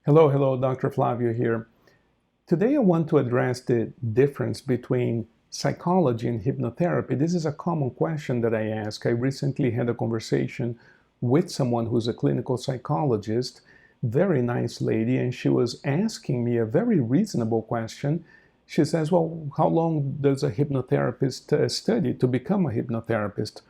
Hello, Dr. Flavio here. Today I want to address the difference between psychology and hypnotherapy. This is a common question that I ask. I recently had a conversation with someone who's a clinical psychologist, very nice lady, and she was asking me a very reasonable question. She says, well, how long does a hypnotherapist study to become a hypnotherapist?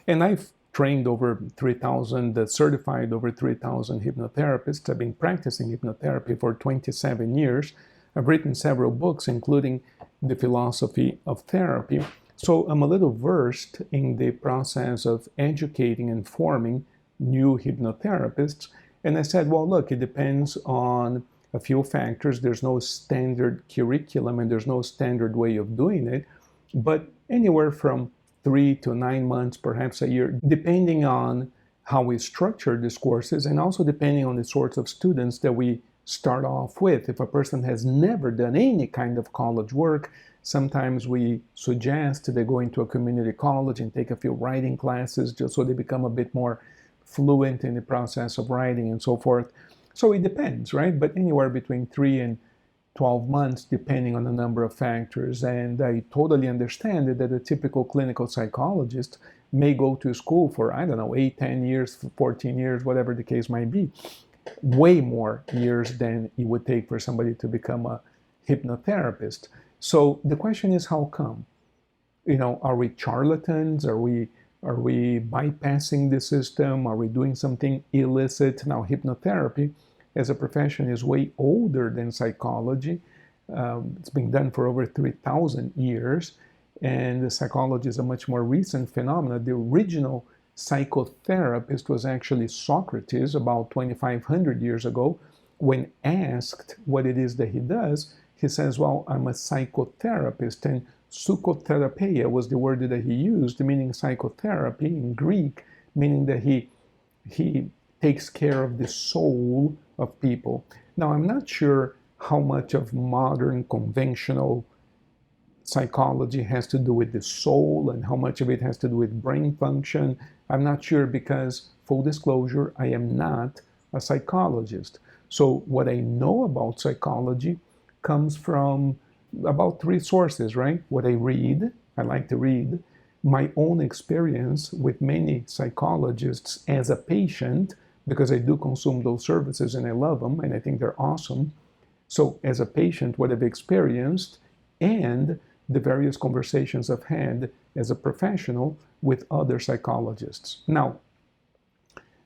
And I've trained over 3,000, certified over 3,000 hypnotherapists. I've been practicing hypnotherapy for 27 years. I've written several books, including The Philosophy of Therapy. So I'm a little versed in the process of educating and forming new hypnotherapists. And I said, well, look, it depends on a few factors. There's no standard curriculum and there's no standard way of doing it, but anywhere from 3 to 9 months, perhaps a year, depending on how we structure these courses and also depending on the sorts of students that we start off with. If a person has never done any kind of college work, sometimes we suggest they go into a community college and take a few writing classes just so they become a bit more fluent in the process of writing and so forth. So it depends, right? But anywhere between 3 and 12 months, depending on the number of factors. And I totally understand that a typical clinical psychologist may go to school for, 8, 10 years, 14 years, whatever the case might be. Way more years than it would take for somebody to become a hypnotherapist. So the question is, how come? Are we charlatans? Are we bypassing the system? Are we doing something illicit? Now, hypnotherapy as a profession is way older than psychology. It's been done for over 3,000 years, and the psychology is a much more recent phenomenon. The original psychotherapist was actually Socrates about 2,500 years ago. When asked what it is that he does, he says, well, I'm a psychotherapist, and psychotherapeia was the word that he used, meaning psychotherapy in Greek, meaning that he takes care of the soul of people. Now, I'm not sure how much of modern conventional psychology has to do with the soul and how much of it has to do with brain function. I'm not sure because, full disclosure, I am not a psychologist. So what I know about psychology comes from about 3 sources, right? What I read, I like to read, my own experience with many psychologists as a patient, because I do consume those services and I love them and I think they're awesome. So as a patient, what I've experienced and the various conversations I've had as a professional with other psychologists. Now,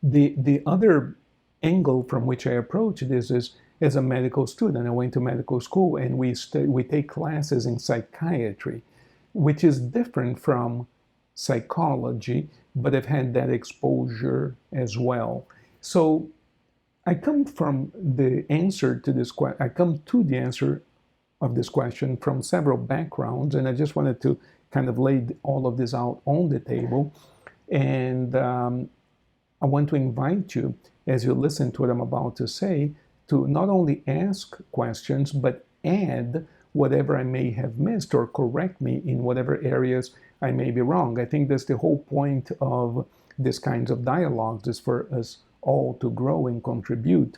the other angle from which I approach this is as a medical student. I went to medical school and we take classes in psychiatry, which is different from psychology, but I've had that exposure as well. So I come to the answer of this question from several backgrounds, and I just wanted to kind of lay all of this out on the table. And I want to invite you, as you listen to what I'm about to say, to not only ask questions, but add whatever I may have missed or correct me in whatever areas I may be wrong. I think that's the whole point of this kinds of dialogues, is for us all to grow and contribute.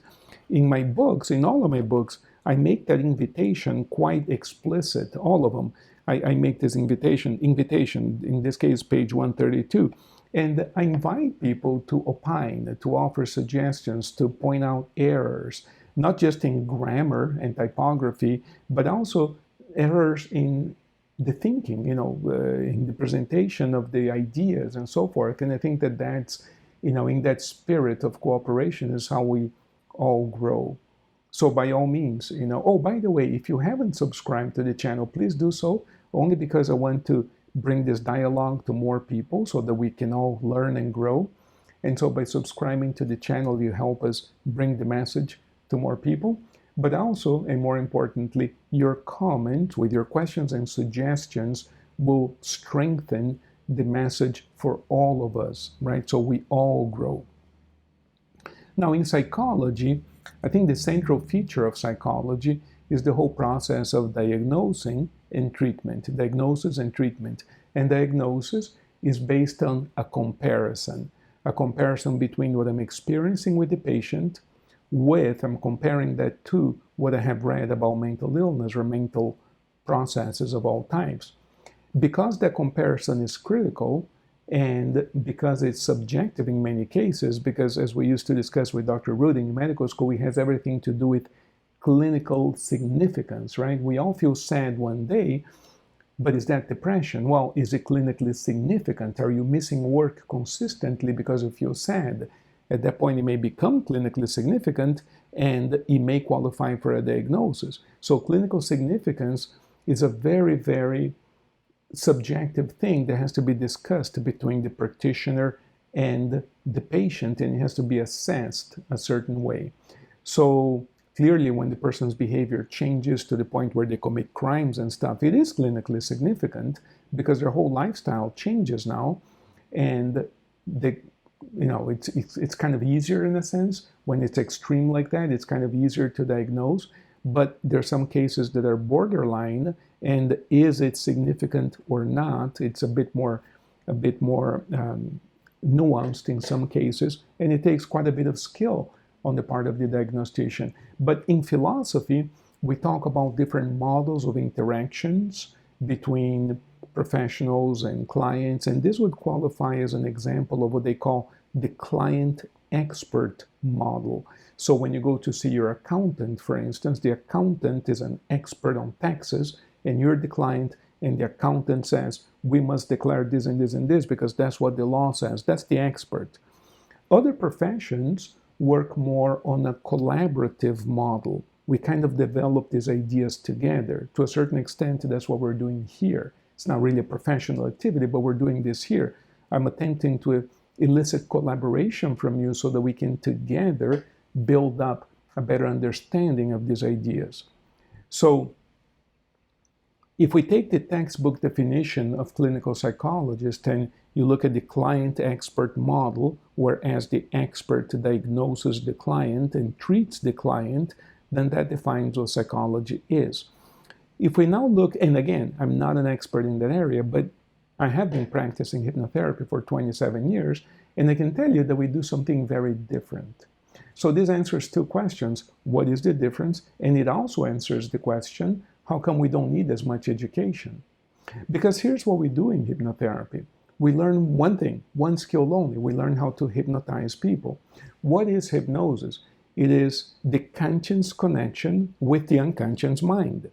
In my books, in all of my books, I make that invitation quite explicit, all of them. I make this invitation, in this case, page 132. And I invite people to opine, to offer suggestions, to point out errors, not just in grammar and typography, but also errors in the thinking, in the presentation of the ideas and so forth. And I think that that's, in that spirit of cooperation is how we all grow. So by all means, oh, by the way, if you haven't subscribed to the channel, please do so, only because I want to bring this dialogue to more people so that we can all learn and grow. And so by subscribing to the channel, you help us bring the message to more people. But also, and more importantly, your comments with your questions and suggestions will strengthen the message for all of us, right? So we all grow. Now, in psychology, I think the central feature of psychology is the whole process of diagnosing and treatment, diagnosis and treatment. And diagnosis is based on a comparison between what I'm experiencing with the patient, I'm comparing that to what I have read about mental illness or mental processes of all types. Because that comparison is critical, and because it's subjective in many cases, because as we used to discuss with Dr. Rudin in medical school, it has everything to do with clinical significance, right? We all feel sad one day, but is that depression? Well, is it clinically significant? Are you missing work consistently because you feel sad? At that point, it may become clinically significant and it may qualify for a diagnosis. So clinical significance is a very, very subjective thing that has to be discussed between the practitioner and the patient, and it has to be assessed a certain way. So clearly, when the person's behavior changes to the point where they commit crimes and stuff, it is clinically significant because their whole lifestyle changes now, and it's kind of easier in a sense when it's extreme like that. It's kind of easier to diagnose, but there are some cases that are borderline, and is it significant or not? It's a bit more nuanced in some cases, and it takes quite a bit of skill on the part of the diagnostician. But in philosophy, we talk about different models of interactions between professionals and clients, and this would qualify as an example of what they call the client-expert model. So when you go to see your accountant, for instance, the accountant is an expert on taxes, and you're the client, and the accountant says, we must declare this and this and this because that's what the law says. That's the expert. Other professions work more on a collaborative model. We kind of develop these ideas together. To a certain extent, that's what we're doing here. It's not really a professional activity, but we're doing this here. I'm attempting to elicit collaboration from you so that we can together build up a better understanding of these ideas. So if we take the textbook definition of clinical psychologist and you look at the client-expert model, whereas the expert diagnoses the client and treats the client, then that defines what psychology is. If we now look, and again, I'm not an expert in that area, but I have been practicing hypnotherapy for 27 years, and I can tell you that we do something very different. So this answers two questions. What is the difference? And it also answers the question, how come we don't need as much education? Because here's what we do in hypnotherapy. We learn one thing, one skill only. We learn how to hypnotize people. What is hypnosis? It is the conscious connection with the unconscious mind.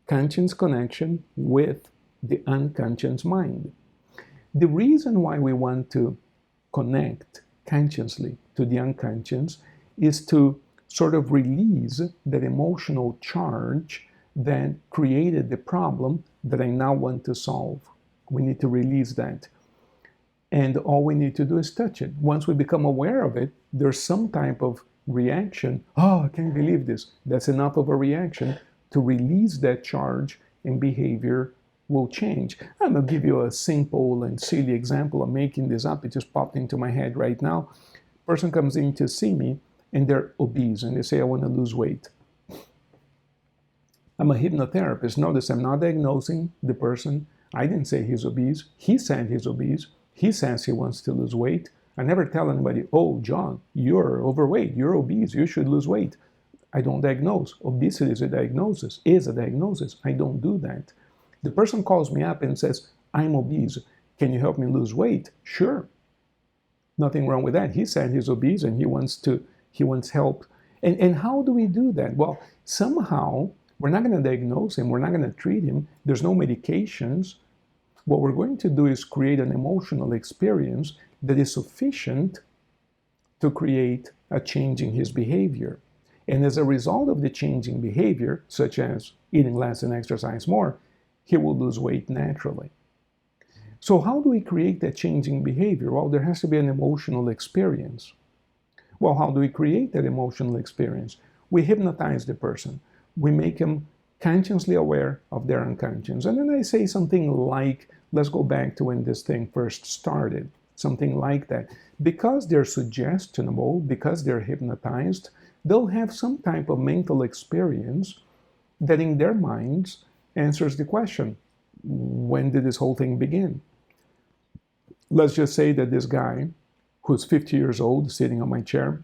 Conscious connection with the unconscious mind. The reason why we want to connect consciously to the unconscious is to sort of release that emotional charge that created the problem that I now want to solve. We need to release that. And all we need to do is touch it. Once we become aware of it, there's some type of reaction. Oh, I can't believe this. That's enough of a reaction to release that charge, and behavior will change. I'm going to give you a simple and silly example. I'm making this up. It just popped into my head right now. Person comes in to see me and they're obese and they say, I want to lose weight. I'm a hypnotherapist. Notice I'm not diagnosing the person. I didn't say he's obese. He said he's obese. He says he wants to lose weight. I never tell anybody, oh, John, you're overweight. You're obese. You should lose weight. I don't diagnose. Obesity is a diagnosis. I don't do that. The person calls me up and says, I'm obese. Can you help me lose weight? Sure. Nothing wrong with that. He said he's obese and he wants help. And how do we do that? Well, somehow we're not going to diagnose him. We're not going to treat him. There's no medications. What we're going to do is create an emotional experience that is sufficient to create a change in his behavior. And as a result of the changing behavior, such as eating less and exercise more, he will lose weight naturally. So how do we create that changing behavior? Well, there has to be an emotional experience. Well, how do we create that emotional experience? We hypnotize the person. We make him consciously aware of their unconscious. And then I say something like, let's go back to when this thing first started, something like that. Because they're suggestionable, because they're hypnotized, they'll have some type of mental experience that in their minds answers the question, when did this whole thing begin? Let's just say that this guy, who's 50 years old, sitting on my chair,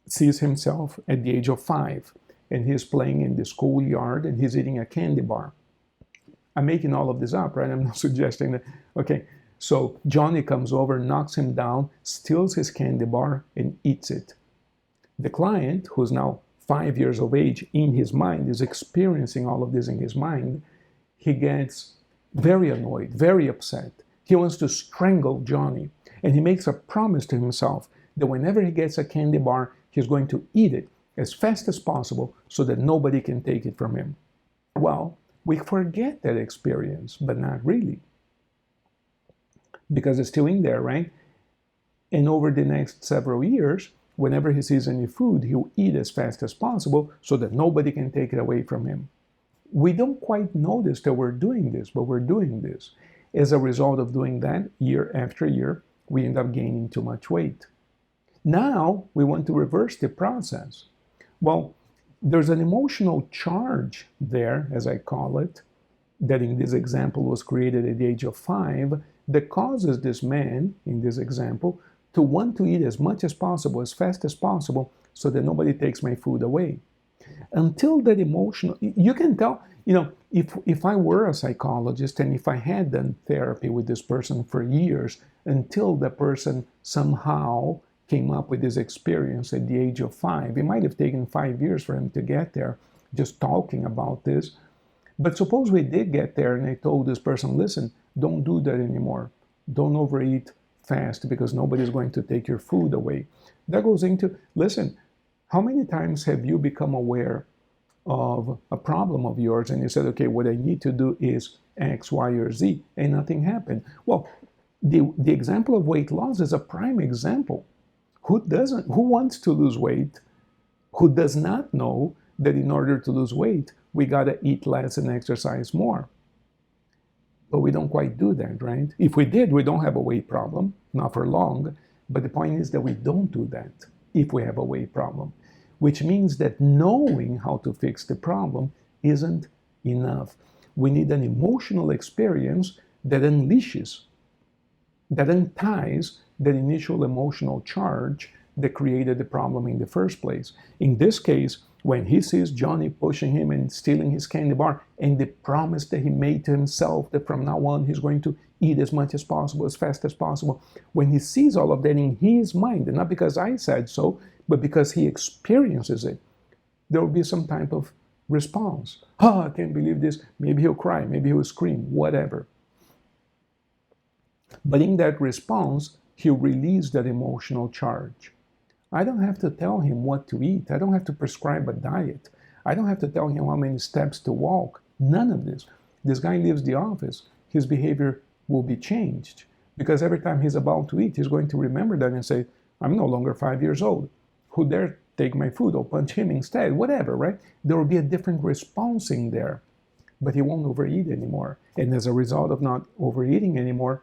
sees himself at the age of 5, and he's playing in the schoolyard and he's eating a candy bar. I'm making all of this up, right? I'm not suggesting that. Okay, so Johnny comes over, knocks him down, steals his candy bar, and eats it. The client, who's now 5 years of age, in his mind, is experiencing all of this in his mind. He gets very annoyed, very upset. He wants to strangle Johnny. And he makes a promise to himself that whenever he gets a candy bar, he's going to eat it as fast as possible so that nobody can take it from him. Well, we forget that experience, but not really. Because it's still in there, right? And over the next several years, whenever he sees any food, he'll eat as fast as possible so that nobody can take it away from him. We don't quite notice that we're doing this, but we're doing this. As a result of doing that, year after year, we end up gaining too much weight. Now, we want to reverse the process. Well, there's an emotional charge there, as I call it, that in this example was created at the age of 5, that causes this man, in this example, to want to eat as much as possible, as fast as possible, so that nobody takes my food away. Until that emotional, you can tell, if I were a psychologist and if I had done therapy with this person for years, until the person somehow came up with this experience at the age of 5, it might have taken 5 years for him to get there, just talking about this. But suppose we did get there and I told this person, listen, don't do that anymore. Don't overeat fast because nobody's going to take your food away. That goes into, listen, how many times have you become aware of a problem of yours and you said, okay, what I need to do is X, Y, or Z, and nothing happened? Well, the example of weight loss is a prime example. Who wants to lose weight, who does not know that in order to lose weight, we gotta eat less and exercise more? But we don't quite do that, right? If we did, we don't have a weight problem, not for long. But the point is that we don't do that if we have a weight problem, which means that knowing how to fix the problem isn't enough. We need an emotional experience that unleashes, that unties that initial emotional charge that created the problem in the first place. In this case, when he sees Johnny pushing him and stealing his candy bar, and the promise that he made to himself that from now on he's going to eat as much as possible, as fast as possible, when he sees all of that in his mind, and not because I said so, but because he experiences it, there will be some type of response. Oh, I can't believe this. Maybe he'll cry, maybe he'll scream, whatever. But in that response, he'll release that emotional charge. I don't have to tell him what to eat. I don't have to prescribe a diet. I don't have to tell him how many steps to walk. None of this. This guy leaves the office. His behavior will be changed because every time he's about to eat, he's going to remember that and say, I'm no longer 5 years old. Who dare take my food? I'll punch him instead. Whatever, right? There will be a different response in there, but he won't overeat anymore. And as a result of not overeating anymore,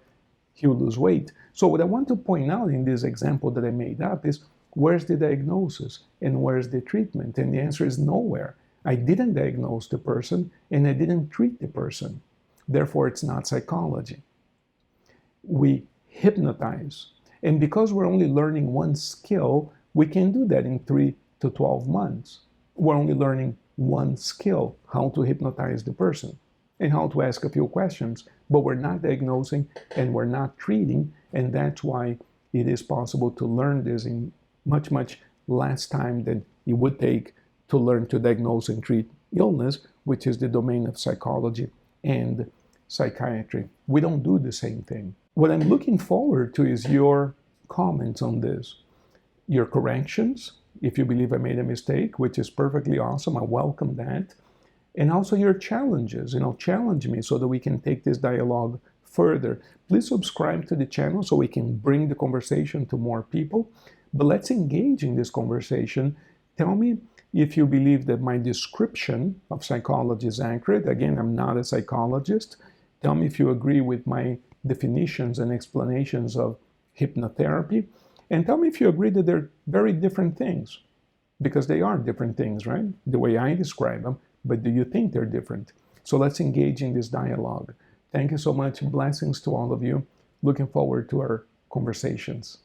he'll lose weight. So what I want to point out in this example that I made up is, where's the diagnosis and where's the treatment? And the answer is nowhere. I didn't diagnose the person and I didn't treat the person. Therefore, it's not psychology. We hypnotize. And because we're only learning one skill, we can do that in 3 to 12 months. We're only learning one skill, how to hypnotize the person and how to ask a few questions. But we're not diagnosing and we're not treating. And that's why it is possible to learn this in much, much less time than it would take to learn to diagnose and treat illness, which is the domain of psychology and psychiatry. We don't do the same thing. What I'm looking forward to is your comments on this, your corrections, if you believe I made a mistake, which is perfectly awesome. I welcome that. And also your challenges, challenge me so that we can take this dialogue further. Please subscribe to the channel so we can bring the conversation to more people. But let's engage in this conversation. Tell me if you believe that my description of psychology is accurate. Again, I'm not a psychologist. Tell me if you agree with my definitions and explanations of hypnotherapy. And tell me if you agree that they're very different things. Because they are different things, right? The way I describe them. But do you think they're different? So let's engage in this dialogue. Thank you so much. Blessings to all of you. Looking forward to our conversations.